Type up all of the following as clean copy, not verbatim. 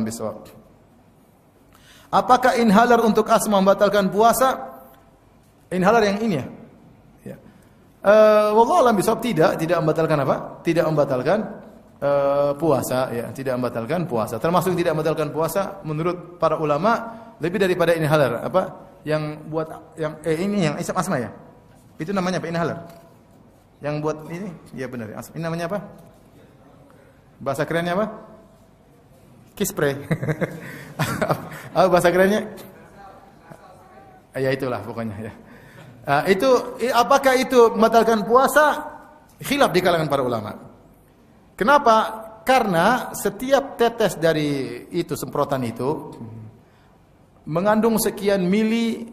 a'lam bishawab. Apakah inhaler untuk asma membatalkan puasa? Inhaler yang ini ya? Ya. Wallahu a'lam bishawab, tidak membatalkan apa? Tidak membatalkan puasa ya, tidak membatalkan puasa. Termasuk tidak membatalkan puasa menurut para ulama lebih daripada inhaler. Apa? Yang buat yang ini yang isap asma ya? Itu namanya apa? Inhaler. Yang buat ini, ya benar. Ini namanya apa? Bahasa kerennya apa? Kiss spray. Bahasa kerennya? Ya itulah pokoknya ya. Apakah itu membatalkan puasa? Khilaf di kalangan para ulama. Kenapa? Karena setiap tetes dari itu semprotan itu mengandung sekian mili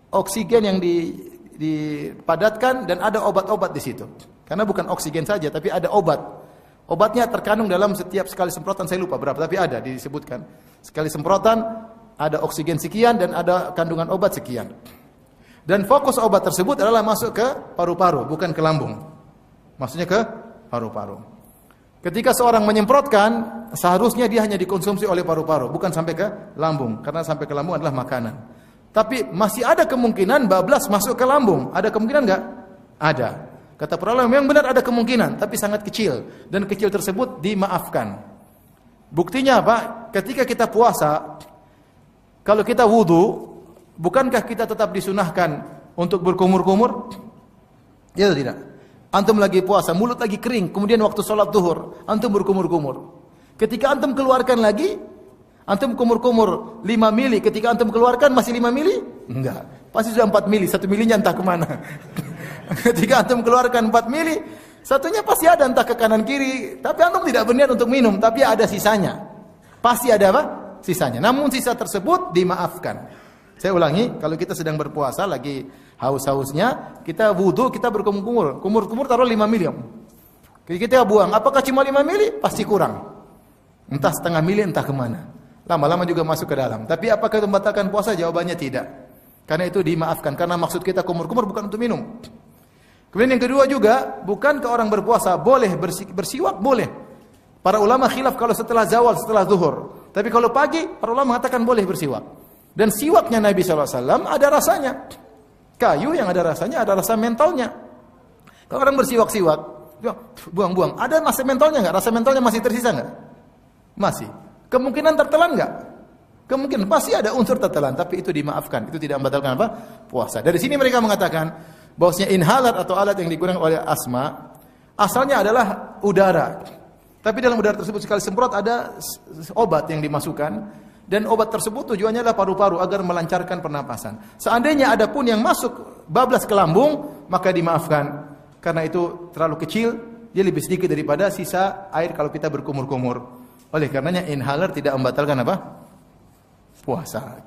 oksigen yang dipadatkan dan ada obat-obat di situ. Karena bukan oksigen saja, tapi ada obat. Obatnya terkandung dalam setiap sekali semprotan, saya lupa berapa, tapi ada disebutkan. Sekali semprotan ada oksigen sekian dan ada kandungan obat sekian. Dan fokus obat tersebut adalah masuk ke paru-paru, bukan ke lambung. Maksudnya ke paru-paru. Ketika seorang menyemprotkan, seharusnya dia hanya dikonsumsi oleh paru-paru, bukan sampai ke lambung. Karena sampai ke lambung adalah makanan. Tapi masih ada kemungkinan bablas masuk ke lambung. Ada kemungkinan enggak? Ada. Kata para ulama memang benar ada kemungkinan, tapi sangat kecil. Dan kecil tersebut dimaafkan. Buktinya apa? Ketika kita puasa, kalau kita wudu, bukankah kita tetap disunahkan untuk berkumur-kumur? Ya atau tidak? Antum lagi puasa, mulut lagi kering, kemudian waktu sholat zuhur, antum berkumur-kumur. Ketika antum keluarkan lagi, antum kumur-kumur 5 mili, ketika antum keluarkan masih 5 mili? Enggak. Pasti sudah 4 mili, 1 milinya entah kemana. Ketika antum keluarkan 4 mili, satunya pasti ada entah ke kanan kiri, tapi antum tidak berniat untuk minum, tapi ada sisanya. Pasti ada apa? Sisanya. Namun sisa tersebut dimaafkan. Saya ulangi, kalau kita sedang berpuasa lagi haus-hausnya, kita wudu, kita berkumur-kumur. Kumur-kumur taruh 5 mili. Kita buang, apakah cuma 5 mili? Pasti kurang. Entah setengah mili, entah kemana. Lama-lama juga masuk ke dalam. Tapi apakah itu membatalkan puasa? Jawabannya tidak. Karena itu dimaafkan. Karena maksud kita kumur-kumur bukan untuk minum. Kemudian yang kedua juga, bukankah orang berpuasa boleh bersiwak? Boleh. Para ulama khilaf kalau setelah zawal, setelah zuhur. Tapi kalau pagi, para ulama mengatakan boleh bersiwak. Dan siwaknya Nabi SAW ada rasanya. Kayu yang ada rasanya, ada rasa mentolnya. Kalau orang bersiwak-siwak, buang-buang. Ada rasa mentolnya enggak? Rasa mentolnya masih tersisa enggak? Masih. Kemungkinan tertelan enggak? Kemungkinan pasti ada unsur tertelan, tapi itu dimaafkan. Itu tidak membatalkan apa? Puasa. Dari sini mereka mengatakan bahwasanya inhaler atau alat yang digunakan oleh asma asalnya adalah udara. Tapi dalam udara tersebut sekali semprot ada obat yang dimasukkan dan obat tersebut tujuannya adalah paru-paru agar melancarkan pernapasan. Seandainya ada pun yang masuk bablas ke lambung, maka dimaafkan. Karena itu terlalu kecil, dia lebih sedikit daripada sisa air kalau kita berkumur-kumur. Oleh karenanya inhaler tidak membatalkan apa? Puasa.